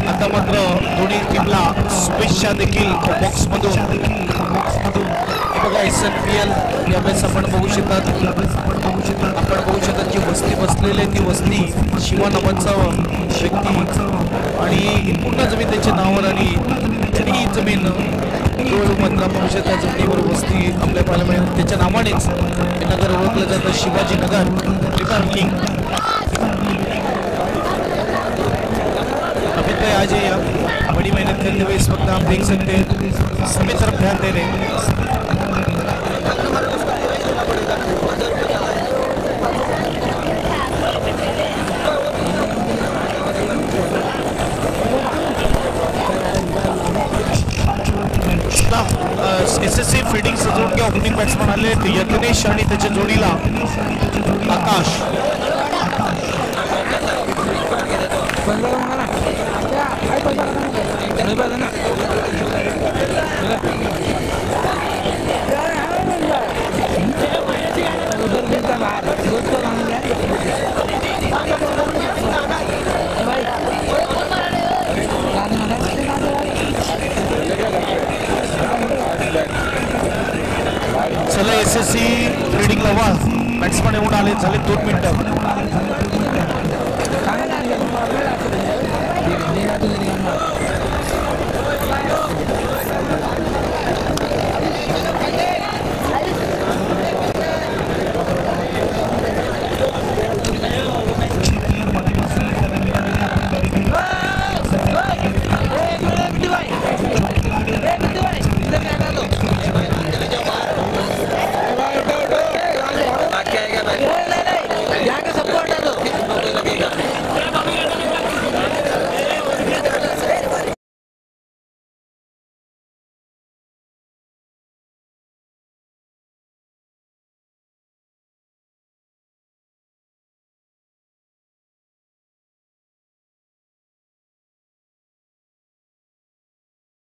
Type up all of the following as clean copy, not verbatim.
आता मात्र दोन्ही टीमला शुभेच्छा देखील बॉक्समधून. बघा SNPL यावेळेस आपण बघू शकतात जी वस्ती बसलेली ती वस्ती शिवा नावाचा व्यक्ती आणि पूर्ण जमीन त्याच्या नावावर आणि ती जमीन मंदिरा बघू शकता जमिनीवर वस्ती आपल्या पाहायला मिळेल. त्याच्या नावानेच हे नगर ओळखलं जातं शिवाजी नगर रिवर किंग. अभी तो आज बड़ी मेहनत करते हुए इस वक्त आप देख सकते हैं सभी तरफ ध्यान दे रहे हैं. SSC फिल्डिंग सजवून घ्या. ओपनिंग बॅट्समन आले यज्ञेश आणि त्याच्या जोडीला आकाश. चला SSC फिल्डिंग लावा. बॅट्समन येऊन आले झाले 2 मिनिटं.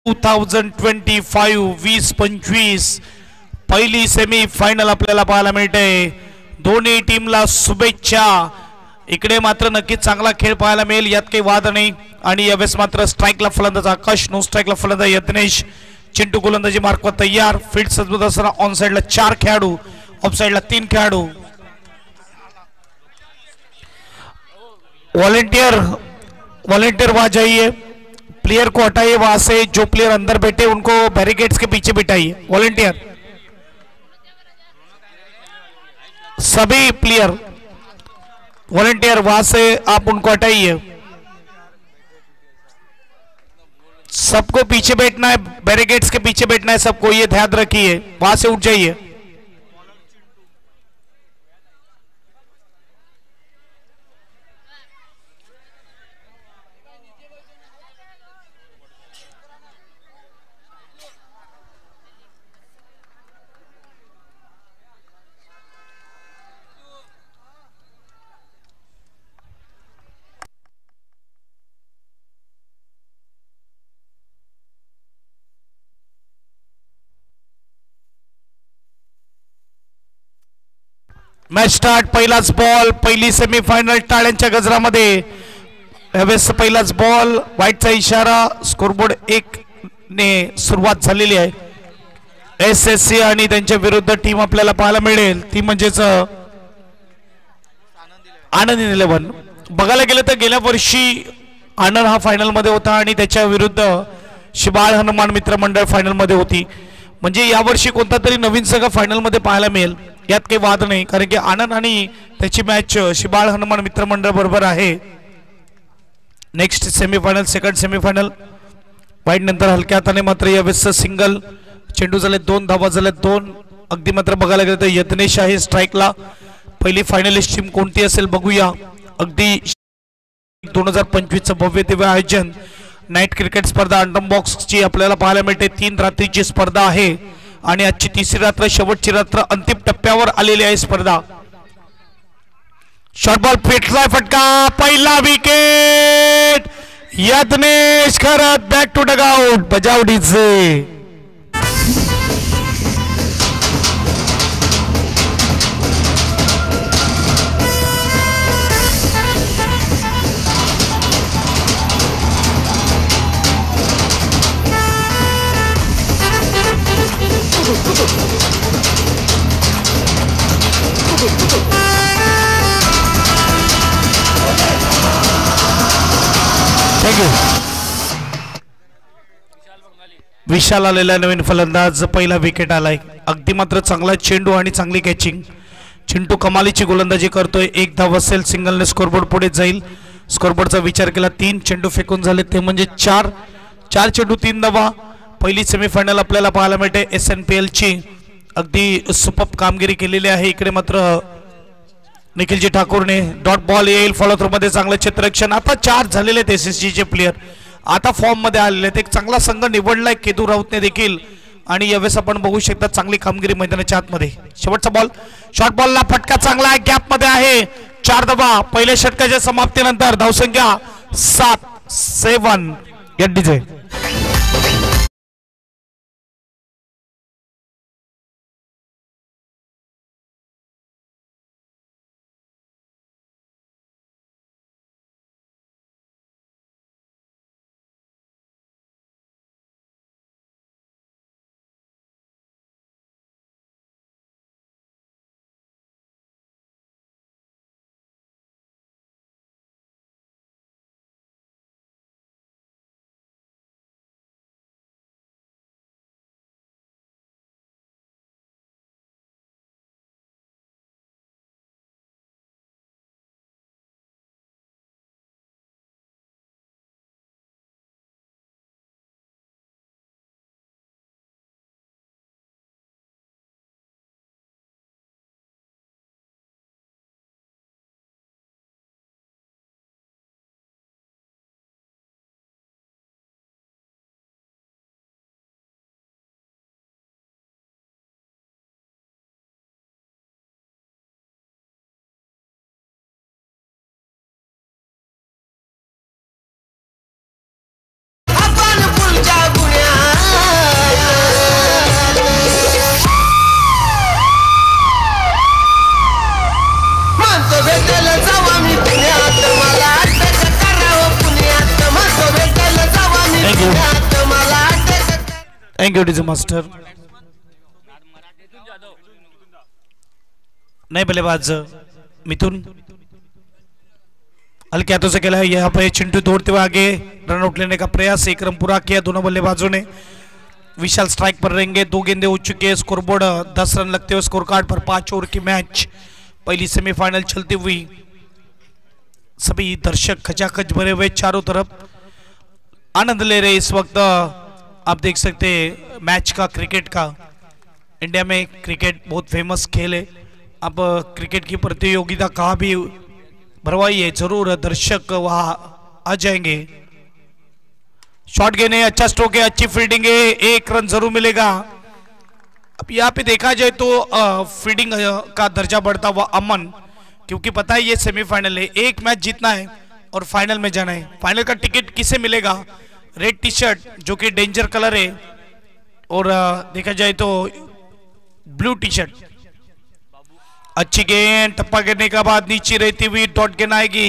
2025 2025 पहिली सेमी फायनल आपल्याला पाहायला मिळते. दोन्ही टीमला शुभेच्छा. इकडे मात्र नक्कीच चांगला खेळ पाहायला मिळेल यात काही वाद नाही. आणि यावेळेस मात्र स्ट्राईकला फलंदाज आकाश, नो स्ट्राईकला फलंदाज यज्ञेश, चिंटू गोलंदाजी मार्कवर तयार. फील्ड सजवत असताना ऑन साइडला 4 खेळाडू, ऑफ साइडला 3 खेळाडू. वॉलेंटियर वहां जाइए, प्लेयर को हटाइए वहां से. जो प्लेयर अंदर बैठे उनको बैरिकेड्स के पीछे बिठाइए. वॉलेंटियर सभी प्लेयर वॉलेंटियर वहां से आप उनको हटाइए. सबको पीछे बैठना है, बैरिकेड्स के पीछे बैठना है सबको, ये ध्यान रखिए. वहां से उठ जाइए. Match start. पहिलाच बॉल, पहिली सेमीफायनल टाळ्यांच्या गजरामध्ये. यावेळेस पहिलाच बॉल, व्हाईटचा इशारा. स्कोरबोर्ड 1 ने सुरुवात झालेली आहे. SSC आणि त्यांच्या विरुद्ध टीम आपल्याला पाहायला मिळेल ती म्हणजेच आनंद 11. बघायला गेलं तर गेल्या वर्षी आनंद हा फायनल मध्ये होता आणि त्याच्या विरुद्ध शिबाळ हनुमान मित्र मंडळ फायनल मध्ये होती. म्हणजे यावर्षी कोणता तरी नवीन संघ फायनल मध्ये पाहायला मिळेल यात काही वाद नाही. कारण की आनंद आणि त्याची मॅच शिबाळ हनुमान मित्र मंडळ बरोबर आहे. Next semifinal, second semifinal. White नंतर हलक्या हाताने मात्र यावेळेस सिंगल. चेंडू झाले 2, धावा झाले 2. अगदी मात्र बघायला गेलं तर यत्नेश आहे स्ट्राईकला. पहिली फायनलिस्ट टीम कोणती असेल बघूया. अगदी 2025चं भव्य दिव्य आयोजन नाईट क्रिकेट स्पर्धा अंडम बॉक्सची आपल्याला पाहायला मिळते. 3 रात्रीची स्पर्धा आहे आणि आजची तिसरी रात्र, शेवटची रात्र, अंतिम टप्प्यावर आलेली आहे स्पर्धा. शॉर्ट बॉल फेकलाय, फटका, पहिला wicket. Yagnesh Kharat back to dugout. बजावडीचे थँक्यू. विशाल आलेला नवीन फलंदाज, पहिला विकेट आलाय. अगदी मात्र चांगला चेंडू आणि चांगली कॅचिंग. चिंटू कमालीची गोलंदाजी करतोय. एक धाव असेल, सिंगलने स्कोरबोर्ड पुढे जाईल. स्कोरबोर्डचा विचार केला 3 चेंडू फेकून झाले ते म्हणजे 4 चेंडू 3 धावा. पहिली सेमीफायनल आपल्याला पाहायला मिळते SNPL ची. अगदी सुपर्ब कामगिरी केलेली आहे. इकडे मात्र निखिलजी ठाकूरने डॉट बॉल येईल. फॉलो थ्रो मध्ये चांगलं क्षेत्ररक्षण. आता 4 झालेले आहेत SSG चे प्लेयर, आता फॉर्म मध्ये आलेले आहेत. एक चांगला संघ निवडलाय केतू राऊतने देखील आणि यावेळेस आपण बघू शकता चांगली कामगिरी मैदानाच्या आतमध्ये. शेवटचा बॉल, शॉर्ट बॉलला फटका चांगला आहे, गॅप मध्ये आहे. 4 धावा पहिल्या षटकाच्या समाप्तीनंतर. धावसंख्या 7-7 एनडीजे. Thank you DJ master. नए बल्लेबाज मिथुन हल्के हाथों से खेला है. यहाँ पे चिंटू दौड़ते हुए आगे रनआउट लेने का प्रयास, एक रन पूरा किया दोनों बल्लेबाजों ने. विशाल स्ट्राइक पर रहेंगे. 2 गेंदे हो चुके हैं. स्कोरबोर्ड 10 रन लगते हुए स्कोर कार्ड पर. 5 ओवर की मैच, पहली सेमीफाइनल चलती हुई. सभी दर्शक खचाखच भरे हुए चारों तरफ आनंद ले रहे इस वक्त. आप देख सकते हैं मैच का, क्रिकेट का. इंडिया में क्रिकेट बहुत फेमस खेल है. अब क्रिकेट की प्रतियोगिता कहाँ भी भरवाई है, जरूर दर्शक वहां आ जाएंगे. शॉट गेंद है, अच्छा स्ट्रोक है, अच्छी फील्डिंग है, 1 रन जरूर मिलेगा. अब यहाँ पे देखा जाए तो फील्डिंग का दर्जा बढ़ता हुआ अमन, क्योंकि पता है ये सेमीफाइनल है, एक मैच जीतना है और फाइनल में जाना है. फाइनल का टिकट किसे मिलेगा? रेड टी शर्ट जो कि डेंजर कलर है, और देखा जाए तो ब्लू टी शर्ट. अच्छी गेंद, टप्पा गिरने के बाद नीचे रहती हुई डॉट गेंद आएगी.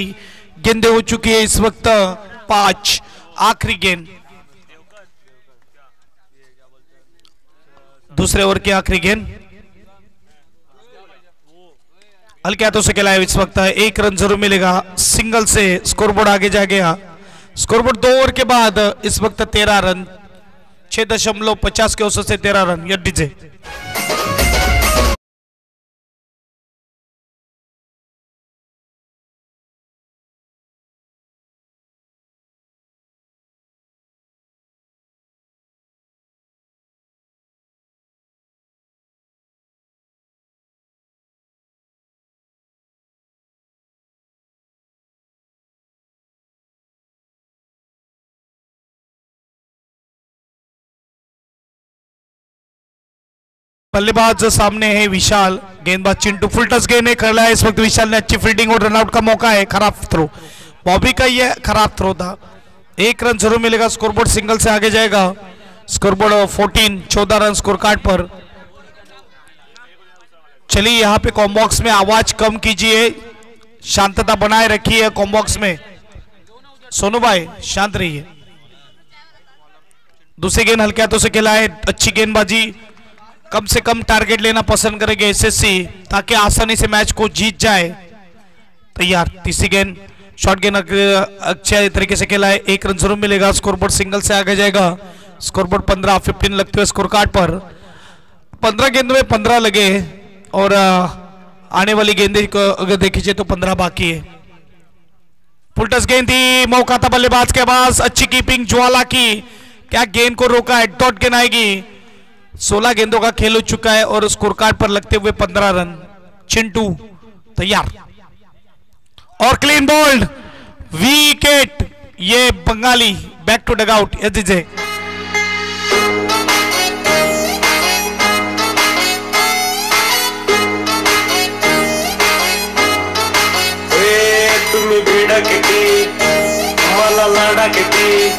गेंदे हो चुकी है इस वक्त 5. आखिरी गेंद, दूसरे ओवर की आखिरी गेंद. हल्के हाथों से खेला है इस वक्त. 1 रन जरूर मिलेगा. सिंगल से स्कोरबोर्ड आगे जा गया. स्कोरबोर्ड 2 ओवर के बाद इस वक्त 13 रन, 6.50 के औसत से 13 रन. यह डीजे बल्लेबाज सामने है विशाल. गेंदबाज चिंटू. फुल टच गेंद है, खेला है इस वक्त विशाल ने. अच्छी फील्डिंग और रनआउट का मौका है. खराब थ्रो, बॉबी का ये खराब थ्रो था. 1 रन जरूर मिलेगा. स्कोरबोर्ड सिंगल से आगे जाएगा. स्कोरबोर्ड 14 रन स्कोर कार्ड पर. चलिए यहाँ पे कॉम्बॉक्स में आवाज कम कीजिए, शांतता बनाए रखिए कॉम्बॉक्स में. सोनू भाई शांत रहिए. दूसरी गेंद हल्के हाथों से खेला है. अच्छी गेंदबाजी, कम से कम टारगेट लेना पसंद करेंगे SSC ताकि आसानी से मैच को जीत जाए. तैयार. तीसरी गेंद शॉट गेन अच्छे तरीके से खेला है, 1 रन जरूर मिलेगा, स्कोरबोर्ड सिंगल से आगे जाएगा। स्कोरबोर्ड 15 लगते हुए स्कोर कार्ड पर 15 गेंदों में 15 लगे और आने वाली गेंदें अगर देखिए तो 15 बाकी है। फुलटस गेंद थी, मौका था बल्लेबाज के पास, अच्छी कीपिंग ज्वाला की, क्या गेंद को रोका है, डॉट गेंद आएगी। 16 गेंदों का खेल हो चुका है और स्कोर कार्ड पर लगते हुए 15 रन। चिंटू तैयार और क्लीन बोल्ड, विकेट। ये बंगाली बैक टू डगआउट। दीजिए तुम्ही भिडा किती मला लाडा किती,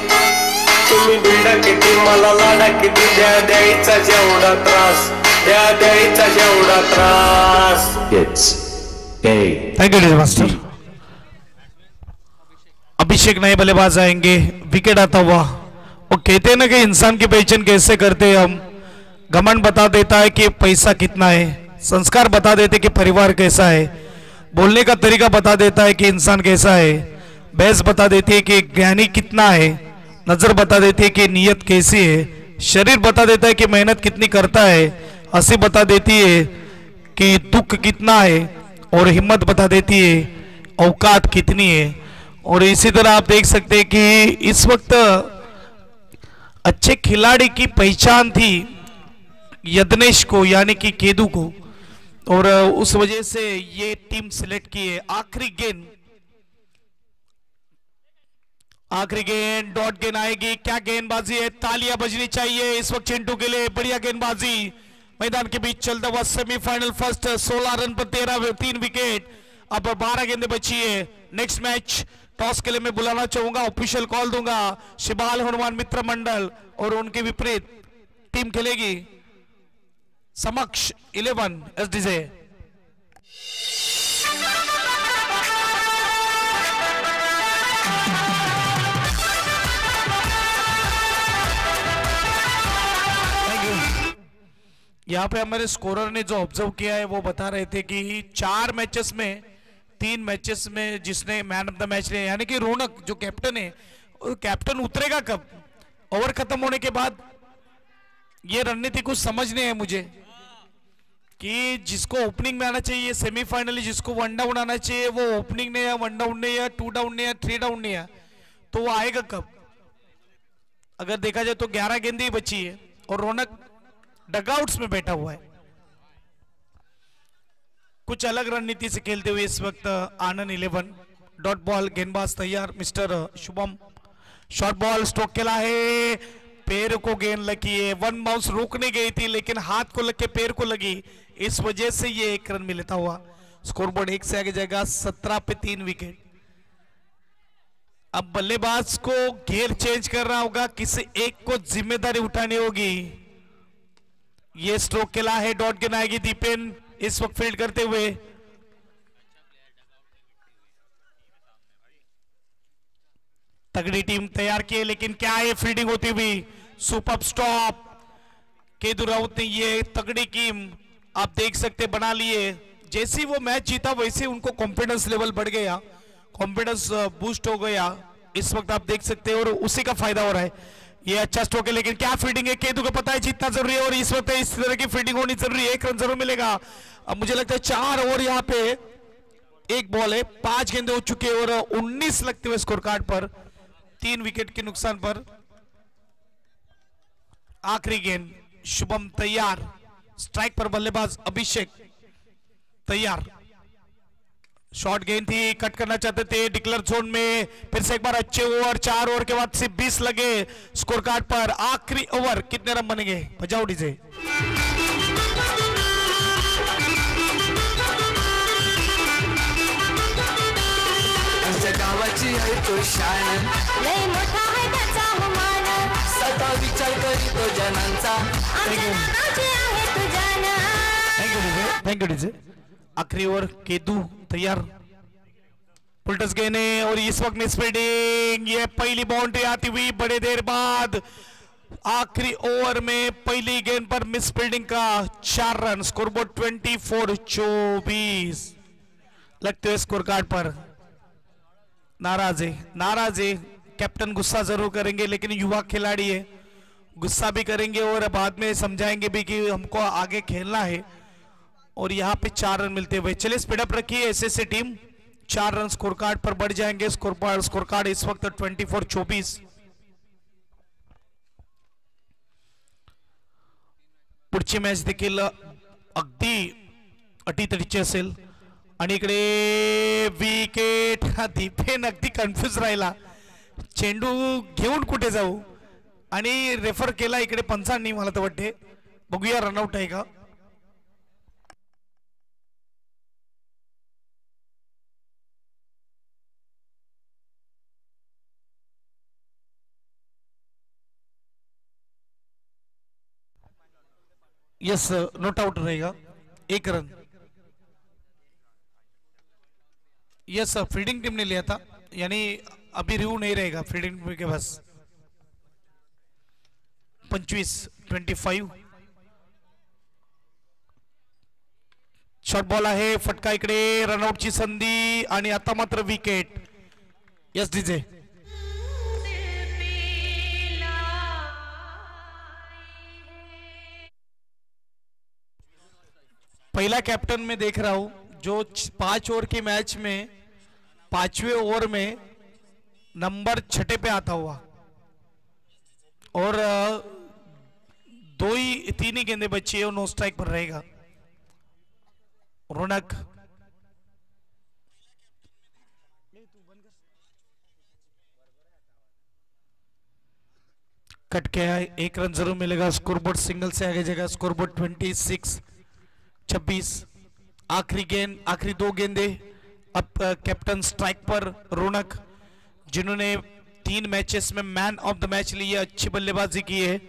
तुम्ही भिडा किती मला लाडा किती, द्यायचा जेवढा त्रास, द्यायचा जेवढा त्रास। Thank you master. अभिषेक नए बल्लेबाज आएंगे, विकेट आता हुआ। वो कहते हैं ना कि इंसान की पहचान कैसे करते हैं हम, घमंड बता देता है कि पैसा कितना है, संस्कार बता देते कि परिवार कैसा है, बोलने का तरीका बता देता है कि इंसान कैसा है, बहस बता देती है कि ज्ञानी कितना है, नजर बता देती है कि नीयत कैसी है, शरीर बता देता है कि मेहनत कितनी करता है, हंसी बता देती है कि दुख कितना है, और हिम्मत बता देती है औकात कितनी है। और इसी तरह आप देख सकते हैं कि इस वक्त अच्छे खिलाड़ी की पहचान थी यदनेश को, यानी कि केदू को, और उस वजह से ये टीम सिलेक्ट की है। आखिरी गेंद डॉट गेंद आएगी, क्या गेंदबाजी है, तालियां बजनी चाहिए इस वक्त चिंटू के लिए, बढ़िया गेंदबाजी। मैदान के बीच चलता हुआ सेमीफाइनल फर्स्ट, 16 रन पर 3 विकेट। अब 12 गेंदें बची है। नेक्स्ट मैच टॉस के लिए मैं बुलाना चाहूंगा, ऑफिशियल कॉल दूंगा। शिबाल हनुमान मित्र मंडल और उनके विपरीत टीम खेलेगी समक्ष 11 एसडीजे। यहाँ पे हमारे स्कोरर ने जो ऑब्जर्व किया है वो बता रहे थे कि 4 मैचेस में 3 मैचेस में जिसने मैन ऑफ द मैच लिया, यानी कि रौनक जो कैप्टन है, कैप्टन उतरेगा कब, ओवर खत्म होने के बाद। ये रणनीति कुछ समझ नहीं है मुझे कि जिसको ओपनिंग में आना चाहिए सेमीफाइनली, जिसको 1 डाउन आना चाहिए वो ओपनिंग ने या 1 डाउन ने या 2 डाउन ने या 3 डाउन ने या, तो वो आएगा कब। अगर देखा जाए तो 11 गेंदें ही बची है और रौनक डगआउट्स में बैठा हुआ है। कुछ अलग रणनीति से खेलते हुए इस वक्त आनंद 11। डॉट बॉल, गेंदबाज तैयार mister Shubham. Short ball stroke खेला है, पैर को गेंद लगी है, 1 बाउंस रुकने गई थी लेकिन हाथ को लग के पैर को लगी, इस वजह से ये 1 रन मिलता हुआ। स्कोरबोर्ड 1 से आगे जाएगा, 17 पे 3 विकेट। अब बल्लेबाज को घेर चेंज करना होगा, किसी एक को जिम्मेदारी उठानी होगी। ये स्ट्रोक खेला है, डॉट गेंद आएगी, दीपेन इस वक्त फील्ड करते हुए। तगड़ी टीम तैयार की है लेकिन क्या ये फील्डिंग होती हुई, सुपर स्टॉप। केदू राउत ने ये तगड़ी टीम आप देख सकते बना लिए। जैसे ही वो मैच जीता वैसे उनको कॉन्फिडेंस लेवल बढ़ गया, कॉन्फिडेंस बूस्ट हो गया, इस वक्त आप देख सकते हैं, और उसी का फायदा हो रहा है। ये अच्छा स्ट्रोक है लेकिन क्या फील्डिंग है, केदू को पता है जीतना जरूरी है और इस वक्त इस तरह की फील्डिंग होनी जरूरी है। 1 रन जरूर मिलेगा। अब मुझे लगता है 4 ओवर यहाँ पे 1 बॉल है, 5 गेंदे हो चुके और 19 लगते हुए स्कोर कार्ड पर, 3 विकेट के नुकसान पर। आखिरी गेंद, शुभम तैयार, स्ट्राइक पर बल्लेबाज अभिषेक तैयार। शॉर्ट गेंद थी, कट करना चाहते थे डिक्लेयर जोन में, फिर से एक बार अच्छे ओवर, 4 ओवर के बाद सिर्फ 20 लगे स्कोर कार्ड पर। आखिरी ओवर कितने रन बनेंगे, बजाओ डीजे। गावाची आहे तो शान, लय मोठा आहे त्याचा मान, सदा विचार करीतो जनांचा, थैंक यू डीजे। आखिरी ओवर केदू तैयार, पुलटस गेंद और इस वक्त मिस फील्डिंग, ये पहली बाउंड्री आती हुई बड़े देर बाद। आखिरी ओवर में पहली गेंद पर मिस फील्डिंग का 4 रन, स्कोरबोर्ड 24 लगते हुए स्कोर कार्ड पर। नाराज है। कैप्टन गुस्सा जरूर करेंगे, लेकिन युवा खिलाड़ी है, गुस्सा भी करेंगे और बाद में समझाएंगे भी कि हमको आगे खेलना है। और यहाँ पे 4 रन मिलते हुए, चलिए स्पीड अप रखिए SSC team, 4 run score card पर बढ़ जाएंगे। स्कोर कार्ड इस वक्त 24-24। पुढची मॅच देखील अगदी अटीतटीची असेल आणि इकडे विकेट, हा दीपेन अगदी कन्फ्युज राहिला, चेंडू घेऊन कुठे जाऊ, आणि रेफर केला इकडे पंचांनी, मला तर वाटते बघूया रनआउट आहे का. यस, नॉट आउट रहेगा, 1 रन. यस, फील्डिंग टीम ने लिया था, यानी अभी रिव्यू नहीं रहेगा फील्डिंग टीम के पास. 25-25. शॉर्ट बॉल आहे, फटका इकडे, रनआउटची संधी आणि आता मात्र विकेट. Yes DJ. पहला कैप्टन में देख रहा हूं जो 5 ओवर की मैच में 5वें ओवर में नंबर 6 पे आता हुआ, और 3 ही गेंदे बची है, नो स्ट्राइक पर रहेगा. रौनक कट के है, 1 रन जरूर मिलेगा. स्कोरबोर्ड सिंगल से आगे जाएगा. स्कोरबोर्ड 26-26. आखिरी गेंद, आखिरी 2 गेंदे. अब कैप्टन स्ट्राइक पर रौनक, जिन्होंने 3 मैचेस में मैन ऑफ द मैच ली है, अच्छी बल्लेबाजी की है.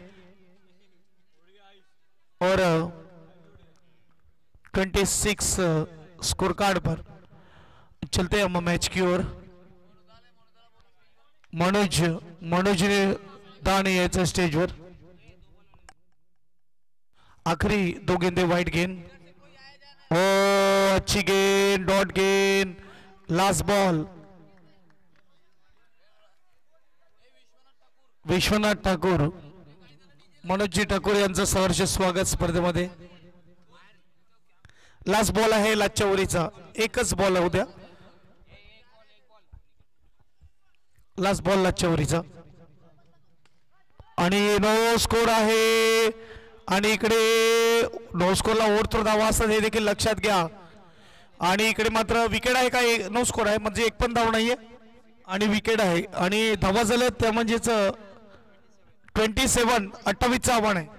और 26 स्कोर कार्ड पर चलते हम मैच की ओर. मनोज दाने यायचं स्टेजवर. आखिरी 2 गेंदे, वाइड गेंद. ओ अच्छी गेंद, डॉट गेंद, लास्ट बॉल. विश्वनाथ ठाकूर, मनोजी ठाकूर यांचं सहर्ष स्वागत स्पर्धेमध्ये. लास्ट बॉल आहे लास्टच्या ओव्हरीचा, एकच बॉल आहे उद्या, लास्ट बॉल लास्टच्या ओव्हरीचा. आणि नो स्कोर आहे, आणि इकडे नो स्कोरला ओव्हर धावा असतात हे देखील लक्षात घ्या. आणि इकडे मात्र विकेट आहे का, नो स्कोर आहे म्हणजे 1 पण धाव नाहीये, आणि विकेट आहे, आणि धावा झाल्या त्या म्हणजेच 27-28चं आव्हान आहे.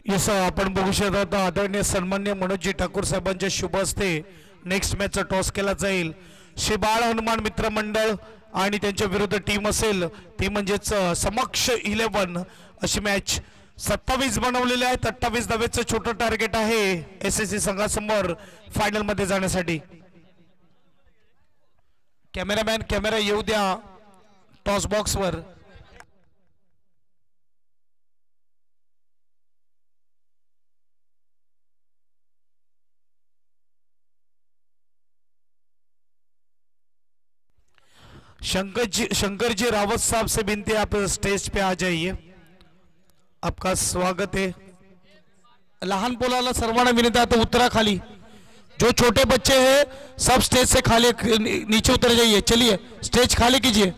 यस, आपण बघू शकता आदरणीय सन्मान्य मनोजी ठाकूर साहेबांच्या शुभ हस्ते नेक्स्ट मॅचचा टॉस केला जाईल. श्री बाळ हनुमान मित्र मंडळ आणि त्यांच्या विरुद्ध टीम असेल ती म्हणजेच समक्ष 11 अशी मॅच. 27 बनवलेले आहेत, 28 धावेचं छोटं टार्गेट आहे एसएससी संघासमोर फायनल मध्ये जाण्यासाठी. कॅमेरामॅन कॅमेरा येऊ द्या टॉस बॉक्सवर. शंकर जी रावत साहब से विनती है, आप स्टेज पे आ जाइए, आपका स्वागत है. लहान पोलाला सर्वांना विनंती आता उतरा खाली, जो छोटे बच्चे हैं सब स्टेज से खाली नीचे उतर जाइए. चलिए स्टेज खाली कीजिए.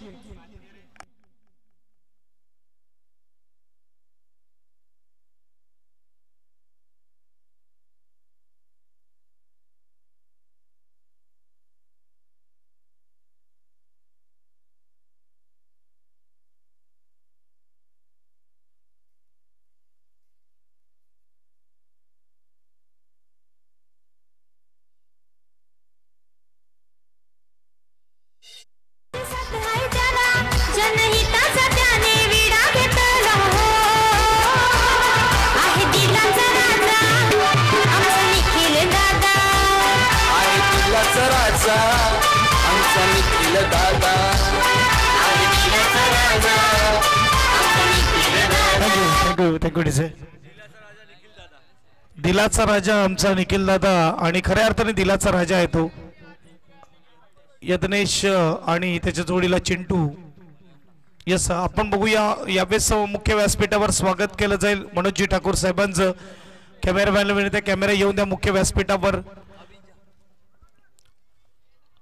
दिलाचा राजा आमचा निखिल दादा थँक्यू डीजे. दिलाचा राजा आमचा निखिल दादा आणि खऱ्या अर्थाने दिलाचा राजा आहे तो. यज्ञेश आणि त्याच्या जोडीला चिंटू. यस, आपण बघूया यावेळेस मुख्य व्यासपीठावर स्वागत केलं जाईल मनोजजी ठाकूर साहेबांचं. कॅमेरामॅनला विनंती, कॅमेरा येऊन द्या मुख्य व्यासपीठावर.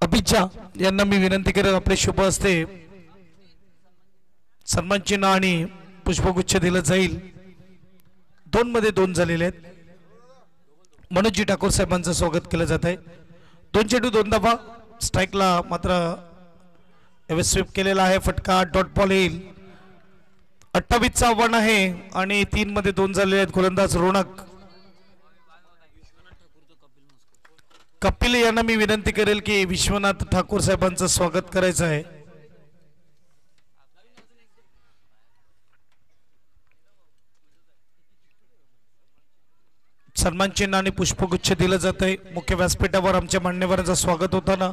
अभिज्ञा यांना मी विनंती करेन आपले शुभ हस्ते सन्मान चिन्ह आणि पुष्पगुच्छ दिलं जाईल. 2 मध्ये 2 झालेले आहेत. मनोजजी ठाकूर साहेबांचं स्वागत केलं जात आहे. 2 चेंडू 2 धावा. स्ट्राईकला मात्र स्वीप केलेला आहे. फटका डॉट बॉल येईल. 28चं आव्हान आहे आणि 3 मध्ये 2 झालेले आहेत. गोलंदाज रोनक. कपिल यांना मी विनंती करेल की विश्वनाथ ठाकूर साहेबांचं स्वागत करायचं आहे. सन्मान चिन्ह आणि पुष्पगुच्छ दिलं जात आहे. मुख्य व्यासपीठावर आमच्या मान्यवरांचं स्वागत होताना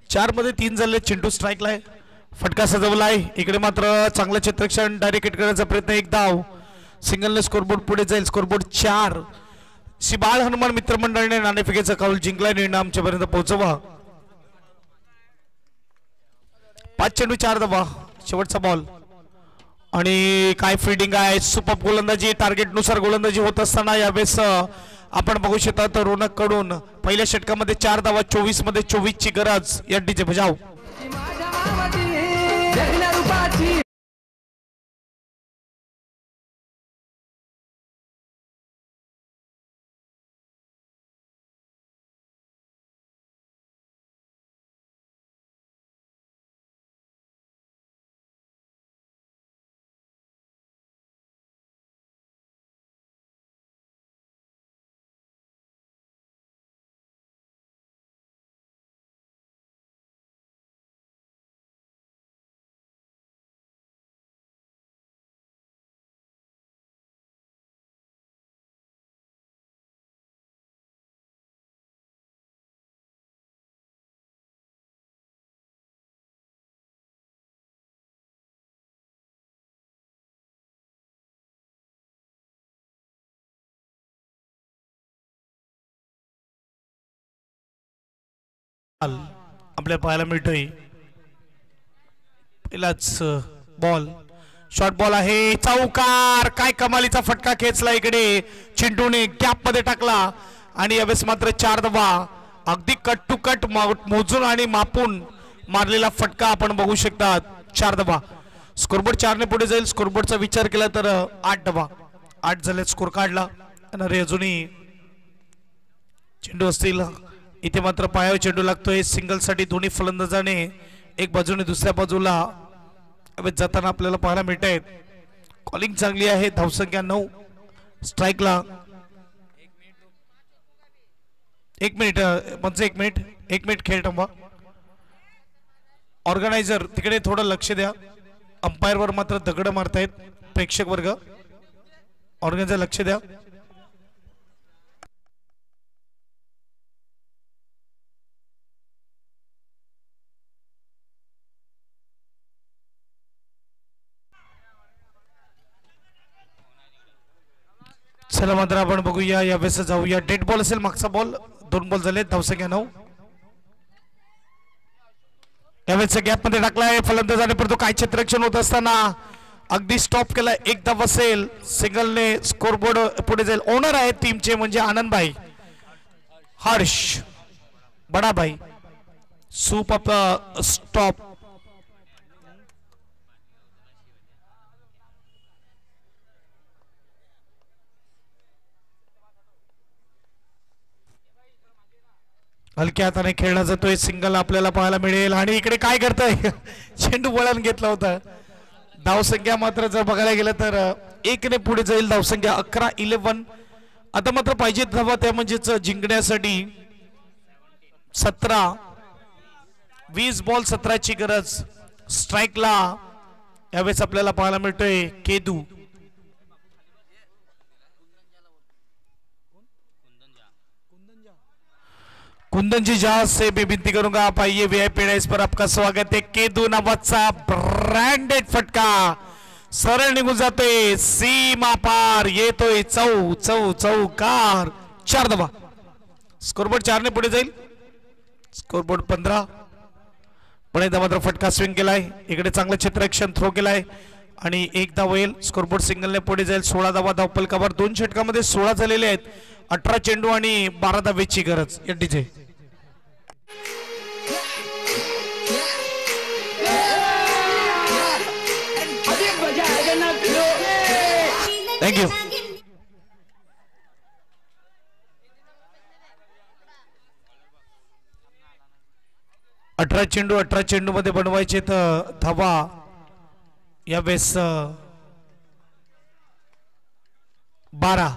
4 मध्ये 3 झाले. चिंटू स्ट्राईकला आहे. फटका सजवला आहे. इकडे मात्र चांगलं चित्रक्षण डायरेक्ट हिट करण्याचा प्रयत्न. 1 धाव. सिंगलने स्कोरबोर्ड पुढे जाईल. स्कोरबोर्ड 4. श्री बाळ हनुमान मित्रमंडळाने नाणेफेकीचा कौल जिंकला. निर्णय आमच्यापर्यंत पोहोचवा. 5 चेंडू 4 धावा. शेवटचा बॉल आणि काय फिल्डिंग आहे. सुपर गोलंदाजी टार्गेट नुसार गोलंदाजी होत असताना यावेळेस आपण बघू शकता तर रोनक कडून पहिल्या षटकामध्ये 4 धावा. 24 मध्ये 24 ची गरज. या डीजे बजाव. आपल्याला पाहायला मिळतोय. पहिलाच बॉल शॉर्ट बॉल आहे. चौकार. काय कमालीचा फटका खेचला इकडे चिंटूने. गॅप मध्ये टाकला आणि यावेळेस मात्र 4 धावा. अगदी कट टू कट मोजून आणि मापून मारलेला फटका आपण बघू शकता. 4 धावा. स्कोरबोर्ड 4 ने पुढे जाईल. स्कोरबोर्डचा विचार केला तर 8 धावा. 8 झाले स्कोर काढला. आणि अजूनही चेंडू असतील. इथे मात्र पायावर चेंडू लागतोय. सिंगल साठी दोन्ही फलंदाजाने एक बाजूने दुसऱ्या बाजूला जाताना आपल्याला पाहायला मिळत आहेत. कॉलिंग चांगली आहे. धावसंख्या 9. स्ट्राईकला 1 मिनिट म्हणजे 1 मिनिट खेळ थांबवा. ऑर्गनायझर तिकडे थोडं लक्ष द्या. अंपायर वर मात्र दगड मारतायत प्रेक्षक वर्ग. ऑर्गनायझर लक्ष द्या. चला मात्र आपण बघूया यावेळेस जाऊया. डेड बॉल असेल मागचा बॉल. 2 बॉल झाले. धावसंख्या 9. यावेळेस गॅप मध्ये टाकलाय फलंदाजाने परंतु काय क्षेत्ररक्षण होत असताना अगदी स्टॉप केला. 1 धाव असेल. सिंगलने स्कोरबोर्ड पुढे जाईल. ओनर आहेत टीमचे म्हणजे आनंदभाई हर्ष बडाभाई. Super stop. हलक्या हाताने खेळला जातोय. सिंगल आपल्याला पाहायला मिळेल. आणि इकडे काय करतोय चेंडू वळण घेतला होता. धावसंख्या मात्र जर बघायला गेलं तर 1 ने पुढे जाईल. धावसंख्या 11-11. आता मात्र पाहिजे धावा त्या म्हणजेच जिंकण्यासाठी 17. 20 बॉल 17 ची गरज. स्ट्राईकला यावेळेस आपल्याला पाहायला मिळतोय केदू. कुंदन जी जहाज से मैं विनती करूंगा आप आइए वीआईपी राइस पर आपका स्वागत है। केदू नावाचा ब्रँडेड फटका सरळ निघून जातोय सीमा पार येतोय चौकार 4 धावा। स्कोरबोर्ड 4 ने पुढे जाईल। स्कोरबोर्ड 15 पण एकदा मात्र फटका स्विंग केलाय इकडे चांगलं क्षेत्ररक्षण थ्रो केलाय आणि 1 धाव होईल। स्कोरबोर्ड सिंगलने पुढे जाईल 16 धावा धावपलकावर 2 षटकामध्ये 16 झालेले आहेत। 18 चेंडू आणि 12 धावेची गरज या डीजे। थँक्यू। 18 चेंडू मध्ये बनवायचे तर धावा यावेळेस 12।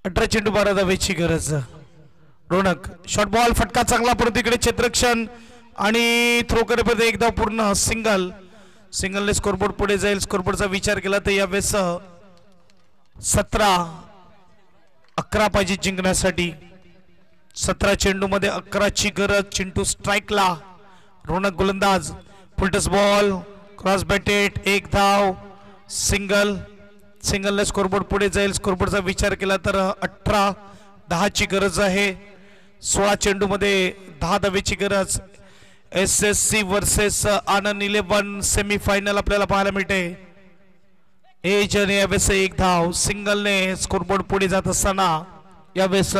18 चेंडू 12 धावेची गरज। रोनक शॉर्ट बॉल फटका चांगला परत इकडे क्षेत्ररक्षण आणि थ्रो करेपर्यंत 1 धाव पूर्ण। सिंगलने स्कोरबोर्ड पुढे जाईल। स्कोरबोर्डचा विचार केला तर यावेळेस 17-11 पाहिजे जिंकण्यासाठी। 17 चेंडू मध्ये 11ची गरज। चिंटू स्ट्राइकला। रोनक गोलंदाज फुलटस बॉल क्रॉस बॅटेड 1 धाव। सिंगलने स्कोरबोर्ड पुढे जाईल। स्कोरबोर्डचा विचार केला तर 18-10ची गरज आहे। 16 चेंडू मध्ये 10 धावेची गरज। SSC वर्सेस आनंद 11 सेमीफायनल आपल्याला पाहायला मिळते। एज आणि यावेळेस 1 धाव। सिंगलने स्कोरबोर्ड पुढे जात असताना यावेळेस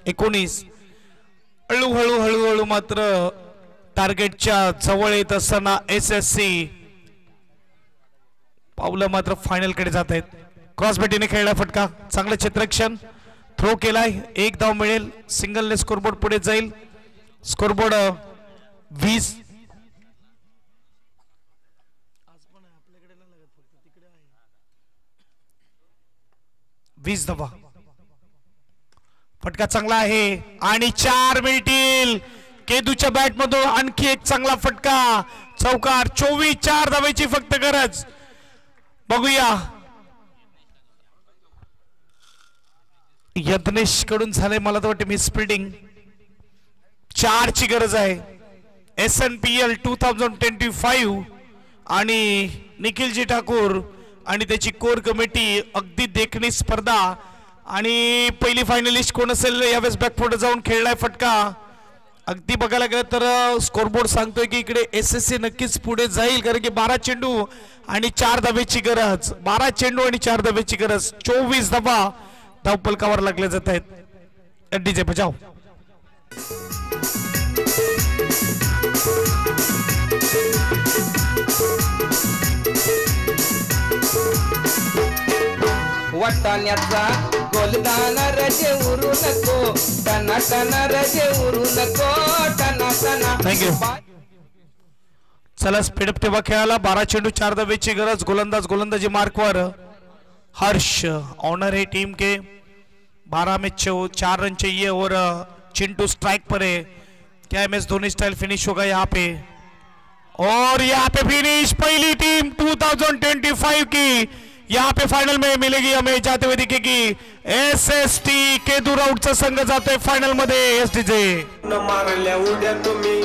19। हळूहळू मात्र टार्गेटच्या जवळ येत असताना SSC पावलं मात्र फायनल कडे जात आहेत। क्रॉस बॅटीने खेळला फटका चांगलं क्षेत्ररक्षण थ्रो केलाय 1 धाव मिळेल। सिंगलने स्कोरबोर्ड पुढे जाईल। स्कोरबोर्ड 20। धावा फटका चांगला आहे आणि 4 मिळतील। केदूच्या बॅट मधून आणखी एक चांगला फटका चौकार 24-4 धावेची फक्त गरज। बघूया यज्ञेश कडून झाले मला तर वाटते मिस फिल्डिंग। 4 ची गरज आहे। SNPL 2025 आणि निखिलजी ठाकूर आणि त्याची कोर कमिटी अगदी देखणी स्पर्धा आणि पहिली फायनलिस्ट कोण असेल यावेळेस बॅकफुट जाऊन खेळलाय फटका। अगदी बघायला गेलं तर स्कोरबोर्ड सांगतोय की इकडे SSC नक्कीच पुढे जाईल कारण की 12 चेंडू आणि 4 धावेची गरज। 12 चेंडू आणि 4 धावेची गरज। 24 धावा धावपलकावर लागले जात आहेत। डीजे बजाव। वाटाण्याचा गोलदाना रजे उरू नको टना टना रजे उरू नको टना टना। थँक्यू। चला स्पीडअप ठेवा खेळाला। 12 चेंडू 4 धावेची गरज। गोलंदाजी मार्कवर हर्ष। ऑनर है टीम के 12 में 4 रन चाहिए और चिंटू स्ट्राइक पर है। क्या MS धोनी स्टाइल फिनिश होगा यहाँ पे और यहाँ पे फिनिश पहली टीम 2025 की यहाँ पे फाइनल में मिलेगी हमें जाते हुए दिखेगी। SST केदू राऊटचा संघ जातोय फायनल मध्ये। STJ मारल्या उड्या तुम्ही